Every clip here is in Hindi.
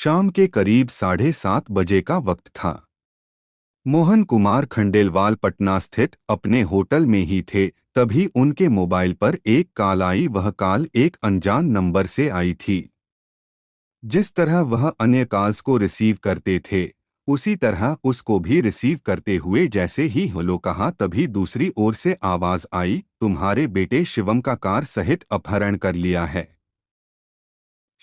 शाम के करीब 7:30 बजे का वक्त था। मोहन कुमार खंडेलवाल पटना स्थित अपने होटल में ही थे, तभी उनके मोबाइल पर एक कॉल आई। वह कॉल एक अनजान नंबर से आई थी। जिस तरह वह अन्य कॉल्स को रिसीव करते थे, उसी तरह उसको भी रिसीव करते हुए जैसे ही हेलो कहा, तभी दूसरी ओर से आवाज आई, तुम्हारे बेटे शिवम का कार सहित अपहरण कर लिया है।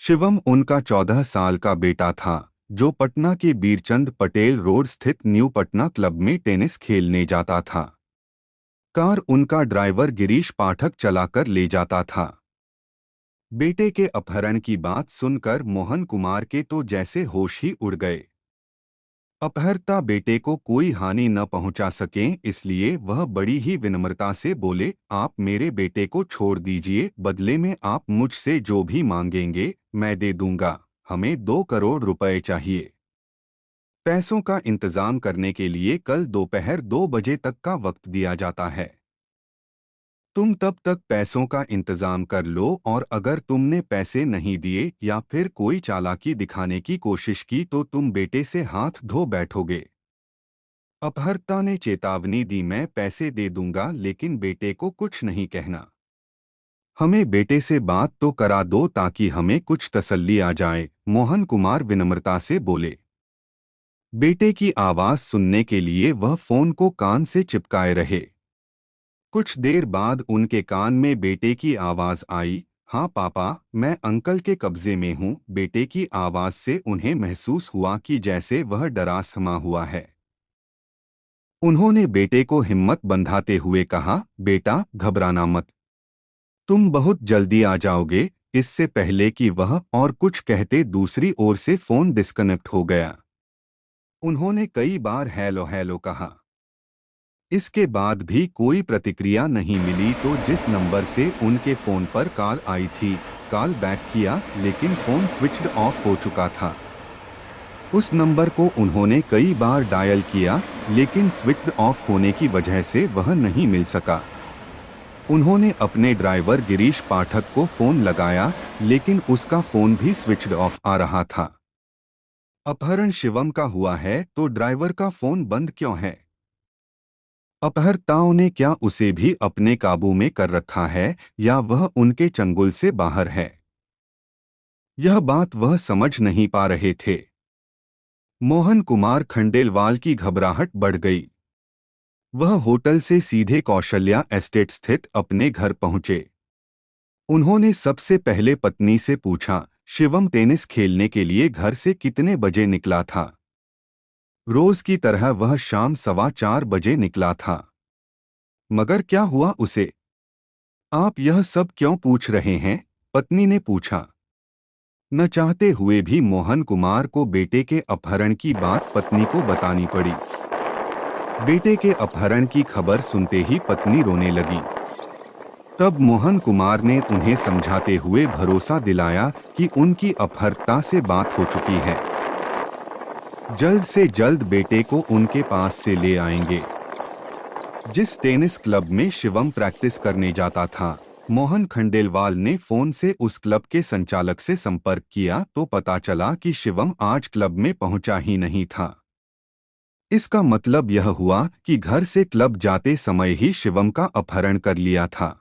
शिवम उनका 14 साल का बेटा था, जो पटना के बीरचंद पटेल रोड स्थित न्यू पटना क्लब में टेनिस खेलने जाता था। कार उनका ड्राइवर गिरीश पाठक चलाकर ले जाता था। बेटे के अपहरण की बात सुनकर मोहन कुमार के तो जैसे होश ही उड़ गए। अपहर्ता बेटे को कोई हानि न पहुंचा सकें, इसलिए वह बड़ी ही विनम्रता से बोले, आप मेरे बेटे को छोड़ दीजिए, बदले में आप मुझसे जो भी मांगेंगे मैं दे दूंगा। हमें 2 करोड़ रुपए चाहिए। पैसों का इंतजाम करने के लिए कल दोपहर 2 बजे तक का वक्त दिया जाता है। तुम तब तक पैसों का इंतजाम कर लो, और अगर तुमने पैसे नहीं दिए या फिर कोई चालाकी दिखाने की कोशिश की तो तुम बेटे से हाथ धो बैठोगे। अपहर्ता ने चेतावनी दी, मैं पैसे दे दूंगा लेकिन बेटे को कुछ नहीं कहना। हमें बेटे से बात तो करा दो ताकि हमें कुछ तसल्ली आ जाए, मोहन कुमार विनम्रता से बोले। बेटे की आवाज सुनने के लिए वह फोन को कान से चिपकाए रहे। कुछ देर बाद उनके कान में बेटे की आवाज आई, हाँ पापा, मैं अंकल के कब्जे में हूँ। बेटे की आवाज से उन्हें महसूस हुआ कि जैसे वह डरा समा हुआ है। उन्होंने बेटे को हिम्मत बंधाते हुए कहा, बेटा घबराना मत, तुम बहुत जल्दी आ जाओगे। इससे पहले कि वह और कुछ कहते, दूसरी ओर से फोन डिस्कनेक्ट हो गया। उन्होंने कई बार हेलो हेलो कहा। इसके बाद भी कोई प्रतिक्रिया नहीं मिली, तो जिस नंबर से उनके फोन पर कॉल आई थी, कॉल बैक किया, लेकिन फोन स्विच्ड ऑफ हो चुका था। उस नंबर को उन्होंने कई बार डायल किया, लेकिन स्विच्ड ऑफ होने की वजह से वह नहीं मिल सका। उन्होंने अपने ड्राइवर गिरीश पाठक को फोन लगाया, लेकिन उसका फोन भी स्विच्ड ऑफ आ रहा था। अपहरण शिवम का हुआ है तो ड्राइवर का फोन बंद क्यों है? अपहर्ताओं ने क्या उसे भी अपने काबू में कर रखा है, या वह उनके चंगुल से बाहर है? यह बात वह समझ नहीं पा रहे थे। मोहन कुमार खंडेलवाल की घबराहट बढ़ गई। वह होटल से सीधे कौशल्या एस्टेट स्थित अपने घर पहुंचे। उन्होंने सबसे पहले पत्नी से पूछा, शिवम टेनिस खेलने के लिए घर से कितने बजे निकला था? रोज की तरह वह शाम 4:15 बजे निकला था। मगर क्या हुआ उसे? आप यह सब क्यों पूछ रहे हैं? पत्नी ने पूछा। न चाहते हुए भी मोहन कुमार को बेटे के अपहरण की बात पत्नी को बतानी पड़ी। बेटे के अपहरण की खबर सुनते ही पत्नी रोने लगी। तब मोहन कुमार ने उन्हें समझाते हुए भरोसा दिलाया कि उनकी अपहर्ता से बात हो चुकी है। जल्द से जल्द बेटे को उनके पास से ले आएंगे। जिस टेनिस क्लब में शिवम प्रैक्टिस करने जाता था, मोहन खंडेलवाल ने फोन से उस क्लब के संचालक से संपर्क किया तो पता चला कि शिवम आज क्लब में पहुंचा ही नहीं था। इसका मतलब यह हुआ कि घर से क्लब जाते समय ही शिवम का अपहरण कर लिया था।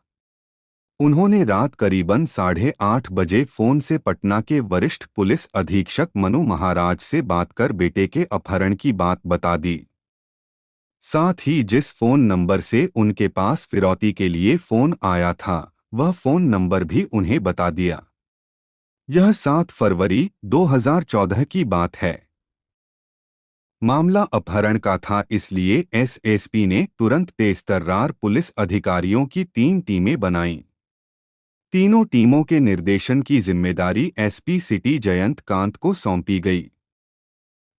उन्होंने रात करीबन 8:30 बजे फोन से पटना के वरिष्ठ पुलिस अधीक्षक मनु महाराज से बात कर बेटे के अपहरण की बात बता दी। साथ ही जिस फोन नंबर से उनके पास फिरौती के लिए फोन आया था, वह फोन नंबर भी उन्हें बता दिया। यह 7 फरवरी 2014 की बात है। मामला अपहरण का था, इसलिए एसएसपी ने तुरंत तेजतर्रार पुलिस अधिकारियों की 3 टीमें बनाईं। तीनों टीमों के निर्देशन की जिम्मेदारी एसपी सिटी जयंत कांत को सौंपी गई।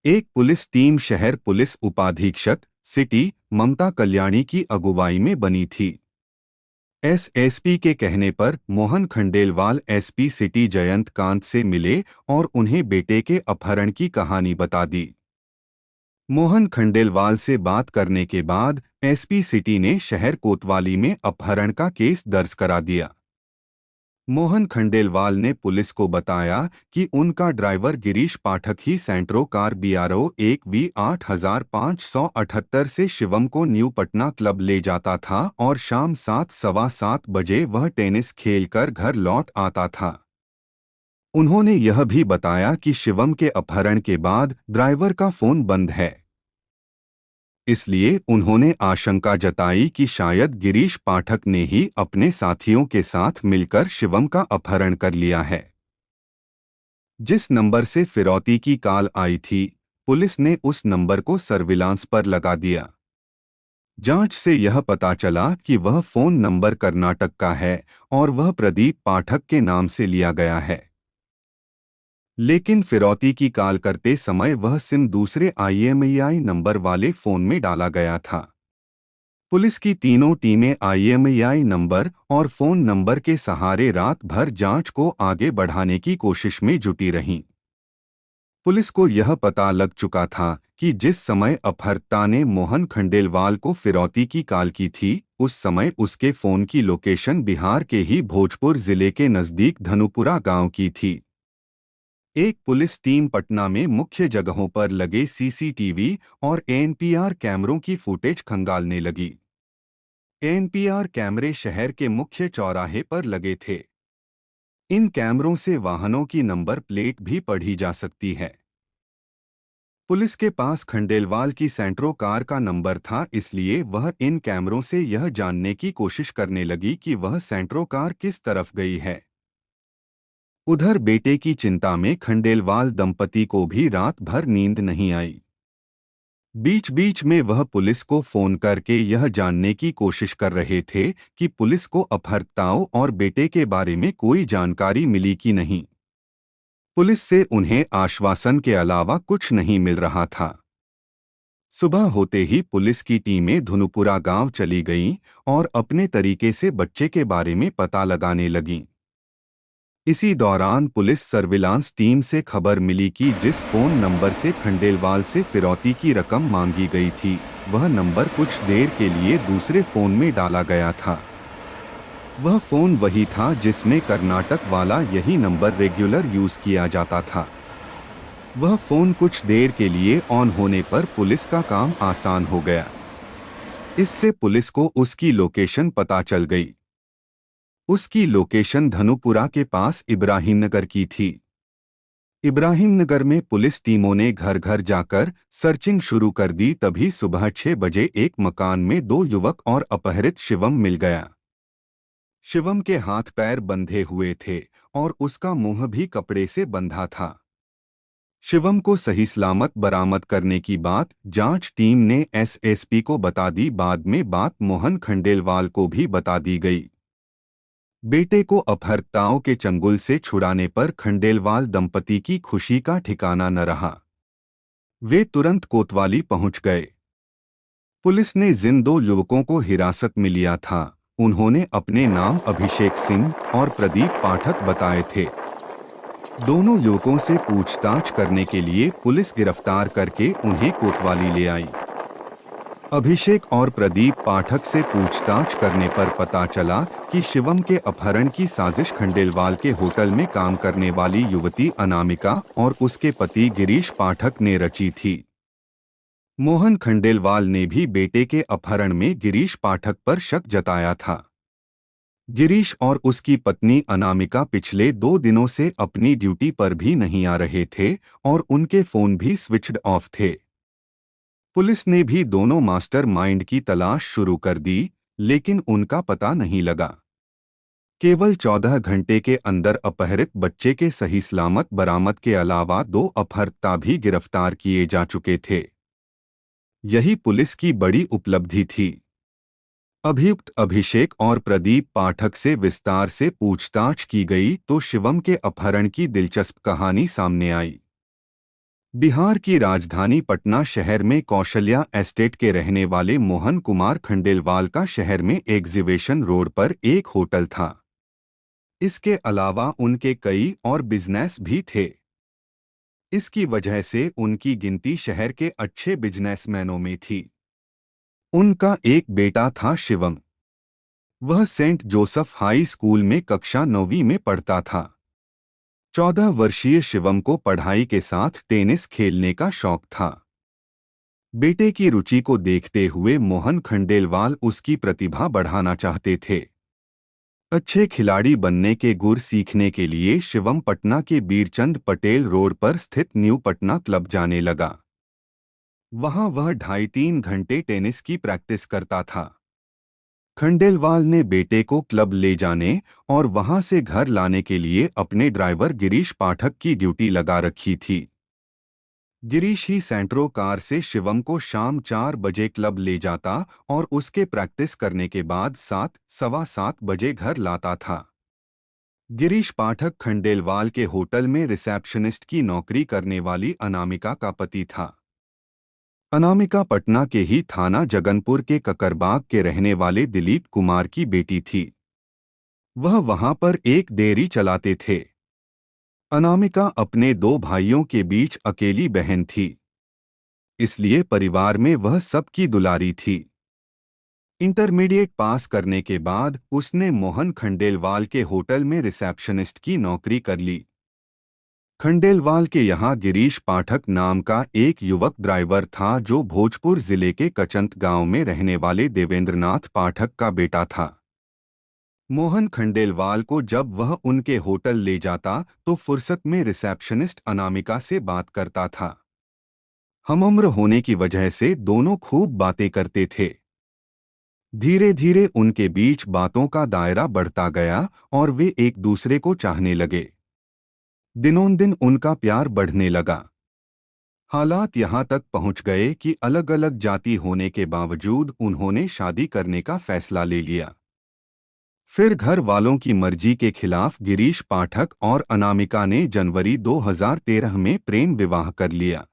एक पुलिस टीम शहर पुलिस उपाधीक्षक सिटी ममता कल्याणी की अगुवाई में बनी थी। एसएसपी के कहने पर मोहन खंडेलवाल एसपी सिटी जयंत कांत से मिले और उन्हें बेटे के अपहरण की कहानी बता दी। मोहन खंडेलवाल से बात करने के बाद एसपी सिटी ने शहर कोतवाली में अपहरण का केस दर्ज करा दिया। मोहन खंडेलवाल ने पुलिस को बताया कि उनका ड्राइवर गिरीश पाठक ही सेंट्रो कार BRO 1V8578 से शिवम को न्यू पटना क्लब ले जाता था और शाम 7:15 वह टेनिस खेलकर घर लौट आता था। उन्होंने यह भी बताया कि शिवम के अपहरण के बाद ड्राइवर का फोन बंद है, इसलिए उन्होंने आशंका जताई कि शायद गिरीश पाठक ने ही अपने साथियों के साथ मिलकर शिवम का अपहरण कर लिया है। जिस नंबर से फिरौती की कॉल आई थी, पुलिस ने उस नंबर को सर्विलांस पर लगा दिया। जांच से यह पता चला कि वह फोन नंबर कर्नाटक का है और वह प्रदीप पाठक के नाम से लिया गया है। लेकिन फिरौती की कॉल करते समय वह सिम दूसरे IMEI नंबर वाले फोन में डाला गया था। पुलिस की तीनों टीमें IMEI नंबर और फोन नंबर के सहारे रात भर जांच को आगे बढ़ाने की कोशिश में जुटी रहीं। पुलिस को यह पता लग चुका था कि जिस समय अपहर्ता ने मोहन खंडेलवाल को फिरौती की कॉल की थी, उस समय उसके फोन की लोकेशन बिहार के ही भोजपुर जिले के नजदीक धनुपुरा गांव की थी। एक पुलिस टीम पटना में मुख्य जगहों पर लगे CCTV और ANPR कैमरों की फुटेज खंगालने लगी। ANPR कैमरे शहर के मुख्य चौराहे पर लगे थे। इन कैमरों से वाहनों की नंबर प्लेट भी पढ़ी जा सकती है। पुलिस के पास खंडेलवाल की सेंट्रो कार का नंबर था, इसलिए वह इन कैमरों से यह जानने की कोशिश करने लगी कि वह सेंट्रो कार किस तरफ गई है। उधर बेटे की चिंता में खंडेलवाल दंपति को भी रात भर नींद नहीं आई। बीच बीच में वह पुलिस को फोन करके यह जानने की कोशिश कर रहे थे कि पुलिस को अपहर्ताओं और बेटे के बारे में कोई जानकारी मिली कि नहीं। पुलिस से उन्हें आश्वासन के अलावा कुछ नहीं मिल रहा था। सुबह होते ही पुलिस की टीमें धनुपुरा गांव चली गईं और अपने तरीके से बच्चे के बारे में पता लगाने लगीं। इसी दौरान पुलिस सर्विलांस टीम से खबर मिली कि जिस फोन नंबर से खंडेलवाल से फिरौती की रकम मांगी गई थी, वह नंबर कुछ देर के लिए दूसरे फोन में डाला गया था। वह फोन वही था जिसमें कर्नाटक वाला यही नंबर रेगुलर यूज किया जाता था। वह फोन कुछ देर के लिए ऑन होने पर पुलिस का काम आसान हो गया। इससे पुलिस को उसकी लोकेशन पता चल गई। उसकी लोकेशन धनुपुरा के पास इब्राहिमनगर की थी। इब्राहिमनगर में पुलिस टीमों ने घर घर जाकर सर्चिंग शुरू कर दी। तभी सुबह 6 बजे एक मकान में 2 युवक और अपहृत शिवम मिल गया। शिवम के हाथ पैर बंधे हुए थे और उसका मुंह भी कपड़े से बंधा था। शिवम को सही सलामत बरामद करने की बात जांच टीम ने SSP को बता दी। बाद में बात मोहन खंडेलवाल को भी बता दी गई। बेटे को अपहर्ताओं के चंगुल से छुड़ाने पर खंडेलवाल दंपति की खुशी का ठिकाना न रहा। वे तुरंत कोतवाली पहुंच गए। पुलिस ने जिन 2 युवकों को हिरासत में लिया था, उन्होंने अपने नाम अभिषेक सिंह और प्रदीप पाठक बताए थे। दोनों युवकों से पूछताछ करने के लिए पुलिस गिरफ्तार करके उन्हें कोतवाली ले आई। अभिषेक और प्रदीप पाठक से पूछताछ करने पर पता चला कि शिवम के अपहरण की साजिश खंडेलवाल के होटल में काम करने वाली युवती अनामिका और उसके पति गिरीश पाठक ने रची थी। मोहन खंडेलवाल ने भी बेटे के अपहरण में गिरीश पाठक पर शक जताया था। गिरीश और उसकी पत्नी अनामिका पिछले 2 दिनों से अपनी ड्यूटी पर भी नहीं आ रहे थे और उनके फोन भी स्विच्ड ऑफ थे। पुलिस ने भी दोनों मास्टरमाइंड की तलाश शुरू कर दी, लेकिन उनका पता नहीं लगा। केवल 14 घंटे के अंदर अपहृत बच्चे के सही सलामत बरामद के अलावा 2 अपहर्ता भी गिरफ्तार किए जा चुके थे। यही पुलिस की बड़ी उपलब्धि थी। अभियुक्त अभिषेक और प्रदीप पाठक से विस्तार से पूछताछ की गई तो शिवम के अपहरण की दिलचस्प कहानी सामने आई। बिहार की राजधानी पटना शहर में कौशल्या एस्टेट के रहने वाले मोहन कुमार खंडेलवाल का शहर में एग्जीबिशन रोड पर एक होटल था। इसके अलावा उनके कई और बिजनेस भी थे। इसकी वजह से उनकी गिनती शहर के अच्छे बिजनेसमैनों में थी। उनका एक बेटा था शिवम। वह सेंट जोसेफ हाई स्कूल में कक्षा 9वीं में पढ़ता था। 14 वर्षीय शिवम को पढ़ाई के साथ टेनिस खेलने का शौक था। बेटे की रुचि को देखते हुए मोहन खंडेलवाल उसकी प्रतिभा बढ़ाना चाहते थे। अच्छे खिलाड़ी बनने के गुर सीखने के लिए शिवम पटना के बीरचंद पटेल रोड पर स्थित न्यू पटना क्लब जाने लगा। वहां वह 2.5-3 घंटे टेनिस की प्रैक्टिस करता था। खंडेलवाल ने बेटे को क्लब ले जाने और वहां से घर लाने के लिए अपने ड्राइवर गिरीश पाठक की ड्यूटी लगा रखी थी। गिरीश ही सेंट्रो कार से शिवम को शाम 4 बजे क्लब ले जाता और उसके प्रैक्टिस करने के बाद 7-7:15 बजे घर लाता था। गिरीश पाठक खंडेलवाल के होटल में रिसेप्शनिस्ट की नौकरी करने वाली अनामिका का पति था। अनामिका पटना के ही थाना जगनपुर के ककरबाग के रहने वाले दिलीप कुमार की बेटी थी। वह वहां पर एक डेयरी चलाते थे। अनामिका अपने 2 भाइयों के बीच अकेली बहन थी, इसलिए परिवार में वह सबकी दुलारी थी। इंटरमीडिएट पास करने के बाद उसने मोहन खंडेलवाल के होटल में रिसेप्शनिस्ट की नौकरी कर ली। खंडेलवाल के यहाँ गिरीश पाठक नाम का एक युवक ड्राइवर था जो भोजपुर जिले के कचंत गांव में रहने वाले देवेंद्रनाथ पाठक का बेटा था। मोहन खंडेलवाल को जब वह उनके होटल ले जाता तो फुर्सत में रिसेप्शनिस्ट अनामिका से बात करता था। हमउम्र होने की वजह से दोनों खूब बातें करते थे। धीरे धीरे उनके बीच बातों का दायरा बढ़ता गया और वे एक दूसरे को चाहने लगे। दिनों दिन उनका प्यार बढ़ने लगा। हालात यहाँ तक पहुँच गए कि अलग अलग जाति होने के बावजूद उन्होंने शादी करने का फैसला ले लिया। फिर घर वालों की मर्जी के खिलाफ गिरीश पाठक और अनामिका ने जनवरी 2013 में प्रेम विवाह कर लिया।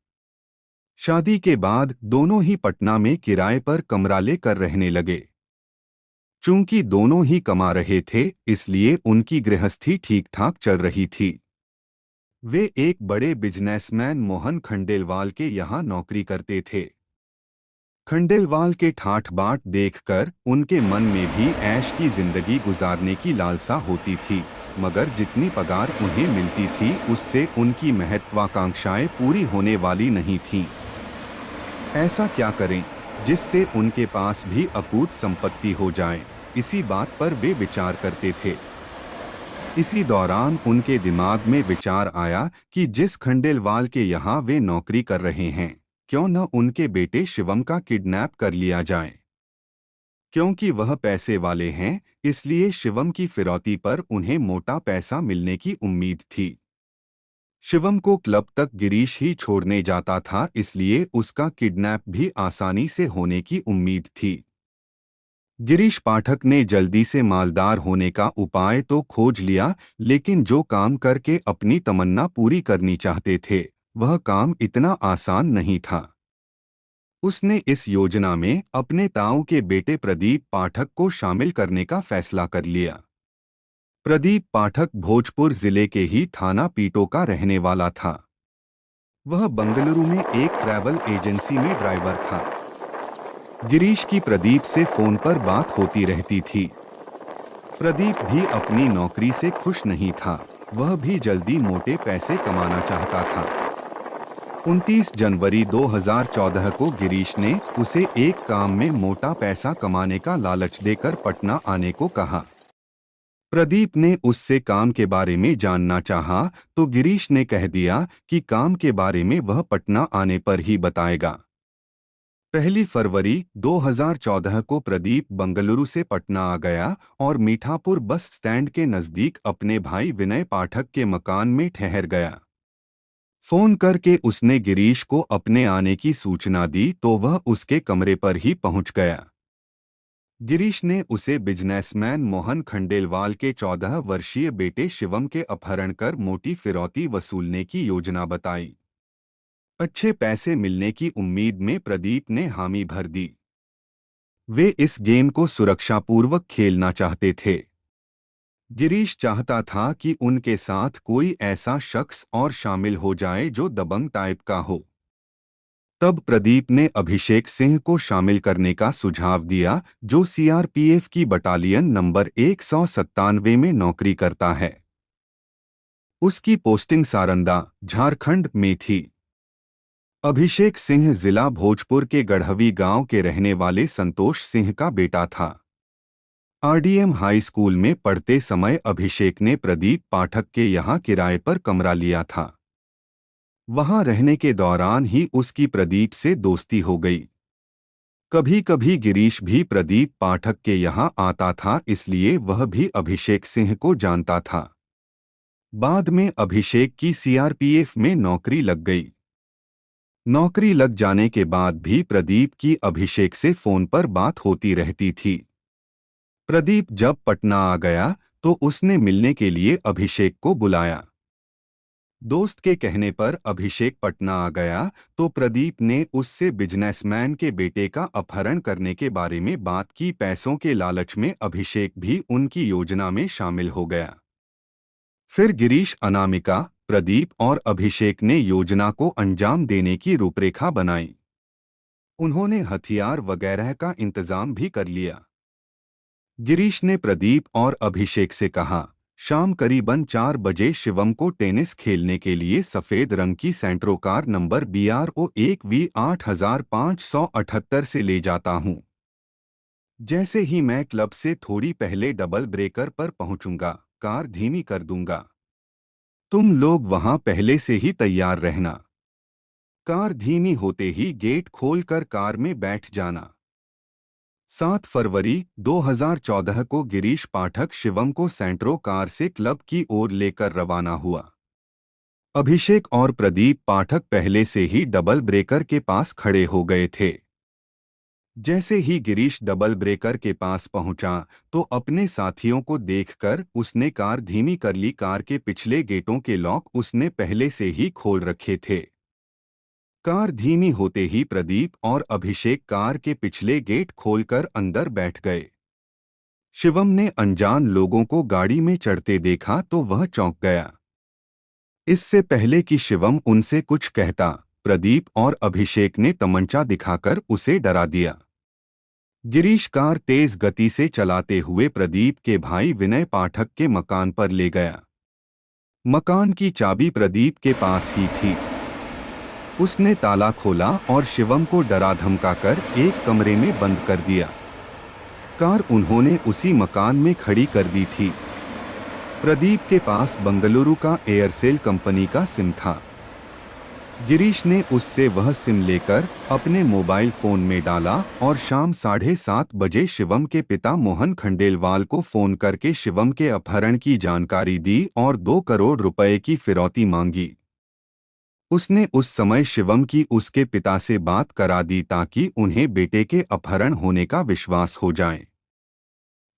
शादी के बाद दोनों ही पटना में किराए पर कमरा लेकर रहने लगे। चूंकि दोनों ही कमा रहे थे, इसलिए उनकी गृहस्थी ठीक ठाक चल रही थी। वे एक बड़े बिजनेसमैन मोहन खंडेलवाल के यहाँ नौकरी करते थे। खंडेलवाल के ठाठ बाट देखकर उनके मन में भी ऐश की जिंदगी गुजारने की लालसा होती थी, मगर जितनी पगार उन्हें मिलती थी उससे उनकी महत्वाकांक्षाएं पूरी होने वाली नहीं थीं। ऐसा क्या करें जिससे उनके पास भी अकूत संपत्ति हो जाए, इसी बात पर वे विचार करते थे। इसी दौरान उनके दिमाग में विचार आया कि जिस खंडेलवाल के यहाँ वे नौकरी कर रहे हैं, क्यों न उनके बेटे शिवम का किडनैप कर लिया जाए। क्योंकि वह पैसे वाले हैं, इसलिए शिवम की फिरौती पर उन्हें मोटा पैसा मिलने की उम्मीद थी। शिवम को क्लब तक गिरीश ही छोड़ने जाता था, इसलिए उसका किडनैप भी आसानी से होने की उम्मीद थी। गिरीश पाठक ने जल्दी से मालदार होने का उपाय तो खोज लिया, लेकिन जो काम करके अपनी तमन्ना पूरी करनी चाहते थे, वह काम इतना आसान नहीं था। उसने इस योजना में अपने ताऊ के बेटे प्रदीप पाठक को शामिल करने का फैसला कर लिया। प्रदीप पाठक भोजपुर जिले के ही थाना पीटो का रहने वाला था। वह बंगलुरु में एक ट्रैवल एजेंसी में ड्राइवर था। गिरीश की प्रदीप से फोन पर बात होती रहती थी। प्रदीप भी अपनी नौकरी से खुश नहीं था, वह भी जल्दी मोटे पैसे कमाना चाहता था। 29 जनवरी 2014 को गिरीश ने उसे एक काम में मोटा पैसा कमाने का लालच देकर पटना आने को कहा। प्रदीप ने उससे काम के बारे में जानना चाहा तो गिरीश ने कह दिया कि काम के बारे में वह पटना आने पर ही बताएगा। 1 फरवरी 2014 को प्रदीप बंगलुरु से पटना आ गया और मीठापुर बस स्टैंड के नजदीक अपने भाई विनय पाठक के मकान में ठहर गया। फोन करके उसने गिरीश को अपने आने की सूचना दी तो वह उसके कमरे पर ही पहुंच गया। गिरीश ने उसे बिजनेसमैन मोहन खंडेलवाल के 14 वर्षीय बेटे शिवम के अपहरण कर मोटी फिरौती वसूलने की योजना बताई। अच्छे पैसे मिलने की उम्मीद में प्रदीप ने हामी भर दी। वे इस गेम को सुरक्षापूर्वक खेलना चाहते थे। गिरीश चाहता था कि उनके साथ कोई ऐसा शख्स और शामिल हो जाए जो दबंग टाइप का हो। तब प्रदीप ने अभिषेक सिंह को शामिल करने का सुझाव दिया, जो सीआरपीएफ की बटालियन नंबर 197 में नौकरी करता है। उसकी पोस्टिंग सारंदा, झारखंड में थी। अभिषेक सिंह जिला भोजपुर के गढ़वी गांव के रहने वाले संतोष सिंह का बेटा था। आरडीएम हाई स्कूल में पढ़ते समय अभिषेक ने प्रदीप पाठक के यहाँ किराए पर कमरा लिया था। वहां रहने के दौरान ही उसकी प्रदीप से दोस्ती हो गई। कभी कभी गिरीश भी प्रदीप पाठक के यहाँ आता था, इसलिए वह भी अभिषेक सिंह को जानता था। बाद में अभिषेक की सीआरपीएफ में नौकरी लग गई। नौकरी लग जाने के बाद भी प्रदीप की अभिषेक से फोन पर बात होती रहती थी। प्रदीप जब पटना आ गया तो उसने मिलने के लिए अभिषेक को बुलाया। दोस्त के कहने पर अभिषेक पटना आ गया तो प्रदीप ने उससे बिजनेसमैन के बेटे का अपहरण करने के बारे में बात की। पैसों के लालच में अभिषेक भी उनकी योजना में शामिल हो गया। फिर गिरीश, अनामिका, प्रदीप और अभिषेक ने योजना को अंजाम देने की रूपरेखा बनाई। उन्होंने हथियार वगैरह का इंतजाम भी कर लिया। गिरीश ने प्रदीप और अभिषेक से कहा, शाम करीबन 4 बजे शिवम को टेनिस खेलने के लिए सफेद रंग की सेंट्रो कार नंबर BRO1V 8578 से ले जाता हूं। जैसे ही मैं क्लब से थोड़ी पहले डबल ब्रेकर पर पहुंचूंगा, कार धीमी कर दूंगा। तुम लोग वहां पहले से ही तैयार रहना। कार धीमी होते ही गेट खोलकर कार में बैठ जाना। 7 फरवरी 2014 को गिरीश पाठक शिवम को सेंट्रो कार से क्लब की ओर लेकर रवाना हुआ। अभिषेक और प्रदीप पाठक पहले से ही डबल ब्रेकर के पास खड़े हो गए थे। जैसे ही गिरीश डबल ब्रेकर के पास पहुंचा तो अपने साथियों को देखकर उसने कार धीमी कर ली। कार के पिछले गेटों के लॉक उसने पहले से ही खोल रखे थे। कार धीमी होते ही प्रदीप और अभिषेक कार के पिछले गेट खोलकर अंदर बैठ गए। शिवम ने अनजान लोगों को गाड़ी में चढ़ते देखा तो वह चौंक गया। इससे पहले कि शिवम उनसे कुछ कहता, प्रदीप और अभिषेक ने तमंचा दिखाकर उसे डरा दिया। गिरीश कार तेज गति से चलाते हुए प्रदीप के भाई विनय पाठक के मकान पर ले गया। मकान की चाबी प्रदीप के पास ही थी। उसने ताला खोला और शिवम को डरा धमकाकर एक कमरे में बंद कर दिया। कार उन्होंने उसी मकान में खड़ी कर दी थी। प्रदीप के पास बंगलुरु का एयरसेल कंपनी का सिम था। गिरीश ने उससे वह सिम लेकर अपने मोबाइल फोन में डाला और शाम 7:30 बजे शिवम के पिता मोहन खंडेलवाल को फोन करके शिवम के अपहरण की जानकारी दी और 2 करोड़ रुपए की फिरौती मांगी। उसने उस समय शिवम की उसके पिता से बात करा दी ताकि उन्हें बेटे के अपहरण होने का विश्वास हो जाए।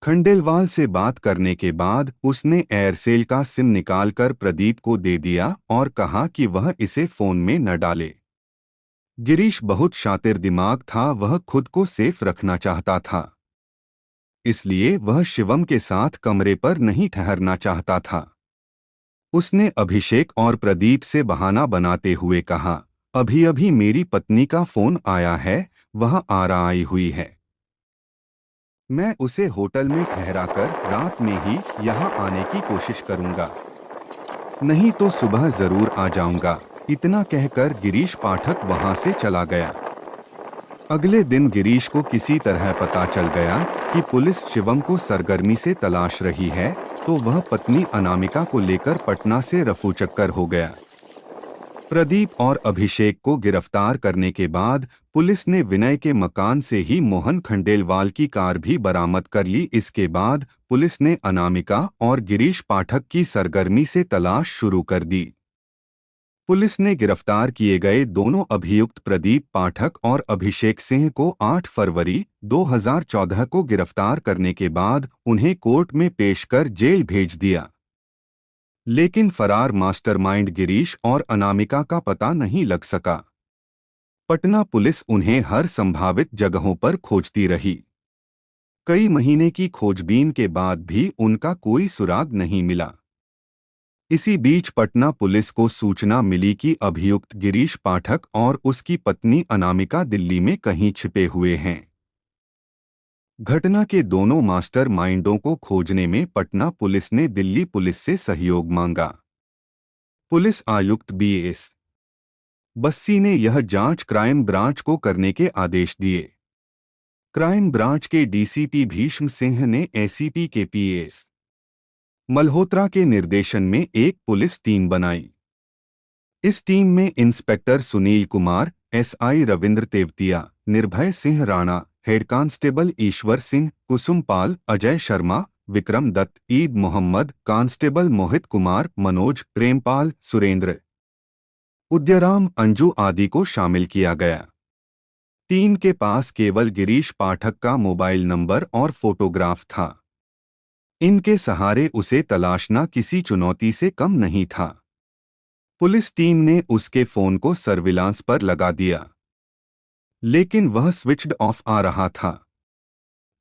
खंडेलवाल से बात करने के बाद उसने एयरसेल का सिम निकालकर प्रदीप को दे दिया और कहा कि वह इसे फोन में न डाले। गिरीश बहुत शातिर दिमाग था, वह खुद को सेफ रखना चाहता था। इसलिए वह शिवम के साथ कमरे पर नहीं ठहरना चाहता था। उसने अभिषेक और प्रदीप से बहाना बनाते हुए कहा, अभी अभी मेरी पत्नी का फोन आया है, वह आरा आई हुई है। मैं उसे होटल में ठहराकर रात में ही यहाँ आने की कोशिश करूँगा, नहीं तो सुबह जरूर आ जाऊँगा। इतना कहकर गिरीश पाठक वहाँ से चला गया। अगले दिन गिरीश को किसी तरह पता चल गया कि पुलिस शिवम को सरगर्मी से तलाश रही है, तो वह पत्नी अनामिका को लेकर पटना से रफूचक्कर हो गया। प्रदीप और अभिषेक को गिरफ्तार करने के बाद पुलिस ने विनय के मकान से ही मोहन खंडेलवाल की कार भी बरामद कर ली। इसके बाद पुलिस ने अनामिका और गिरीश पाठक की सरगर्मी से तलाश शुरू कर दी। पुलिस ने गिरफ्तार किए गए दोनों अभियुक्त प्रदीप पाठक और अभिषेक सिंह को 8 फरवरी 2014 को गिरफ्तार करने के बाद उन्हें कोर्ट में पेश कर जेल भेज दिया। लेकिन फरार मास्टरमाइंड गिरीश और अनामिका का पता नहीं लग सका। पटना पुलिस उन्हें हर संभावित जगहों पर खोजती रही। कई महीने की खोजबीन के बाद भी उनका कोई सुराग नहीं मिला। इसी बीच पटना पुलिस को सूचना मिली कि अभियुक्त गिरीश पाठक और उसकी पत्नी अनामिका दिल्ली में कहीं छिपे हुए हैं। घटना के दोनों मास्टर माइंडों को खोजने में पटना पुलिस ने दिल्ली पुलिस से सहयोग मांगा। पुलिस आयुक्त बीएस बस्सी ने यह जांच क्राइम ब्रांच को करने के आदेश दिए। क्राइम ब्रांच के डीसीपी भीष्म सिंह ने एसीपी के पीएस मल्होत्रा के निर्देशन में एक पुलिस टीम बनाई। इस टीम में इंस्पेक्टर सुनील कुमार, एसआई रविंद्र तेवतिया, निर्भय Singh Rana, head constable Ishwar Singh, कुसुमपाल, Ajay Sharma, Vikram Dutt, Eid Mohammad, constable Mohit Kumar, Manoj, Prempal, Surendra, उद्यराम, Anju आदि को शामिल किया गया। टीम के पास केवल गिरीश पाठक का मोबाइल नंबर और फोटोग्राफ था। इनके सहारे उसे तलाशना किसी चुनौती से कम नहीं था। पुलिस टीम ने उसके फोन को सर्विलांस पर लगा दिया, लेकिन वह स्विच्ड ऑफ आ रहा था।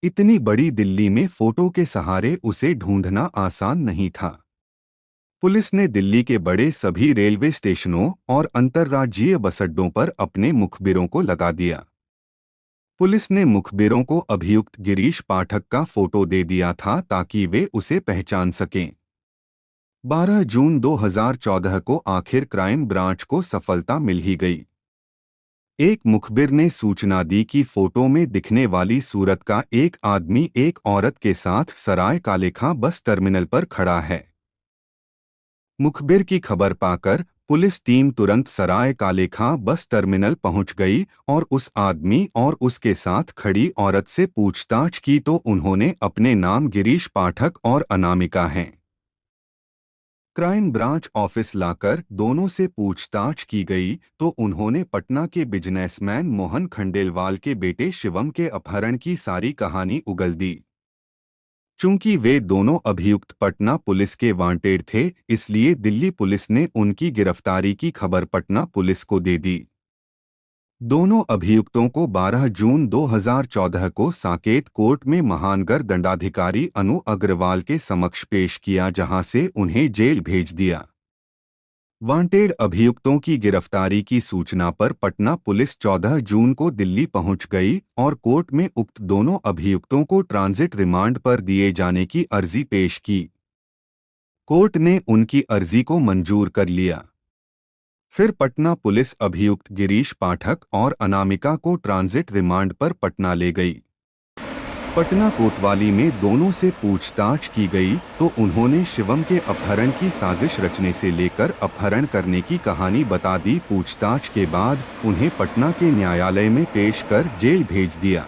इतनी बड़ी दिल्ली में फोटो के सहारे उसे ढूंढना आसान नहीं था। पुलिस ने दिल्ली के बड़े सभी रेलवे स्टेशनों और अंतर्राज्यीय बस अड्डों पर अपने मुखबिरों को लगा दिया। पुलिस ने मुखबिरों को अभियुक्त गिरीश पाठक का फोटो दे दिया था ताकि वे उसे पहचान सकें। 12 जून 2014 को आखिर क्राइम ब्रांच को सफलता मिल ही गई। एक मुखबिर ने सूचना दी कि फोटो में दिखने वाली सूरत का एक आदमी एक औरत के साथ सराय कालेखां बस टर्मिनल पर खड़ा है। मुखबिर की खबर पाकर पुलिस टीम तुरंत सराय कालेखां बस टर्मिनल पहुंच गई और उस आदमी और उसके साथ खड़ी औरत से पूछताछ की तो उन्होंने अपने नाम गिरीश पाठक और अनामिका हैं। क्राइम ब्रांच ऑफिस लाकर दोनों से पूछताछ की गई तो उन्होंने पटना के बिजनेसमैन मोहन खंडेलवाल के बेटे शिवम के अपहरण की सारी कहानी उगल दी। चूंकि वे दोनों अभियुक्त पटना पुलिस के वांटेड थे, इसलिए दिल्ली पुलिस ने उनकी गिरफ्तारी की खबर पटना पुलिस को दे दी। दोनों अभियुक्तों को 12 जून 2014 को साकेत कोर्ट में महानगर दंडाधिकारी अनु अग्रवाल के समक्ष पेश किया, जहां से उन्हें जेल भेज दिया। वांटेड अभियुक्तों की गिरफ्तारी की सूचना पर पटना पुलिस 14 जून को दिल्ली पहुंच गई और कोर्ट में उक्त दोनों अभियुक्तों को ट्रांजिट रिमांड पर दिए जाने की अर्जी पेश की। कोर्ट ने उनकी अर्जी को मंजूर कर लिया। फिर पटना पुलिस अभियुक्त गिरीश पाठक और अनामिका को ट्रांजिट रिमांड पर पटना ले गई। पटना कोतवाली में दोनों से पूछताछ की गई तो उन्होंने शिवम के अपहरण की साजिश रचने से लेकर अपहरण करने की कहानी बता दी। पूछताछ के बाद उन्हें पटना के न्यायालय में पेश कर जेल भेज दिया।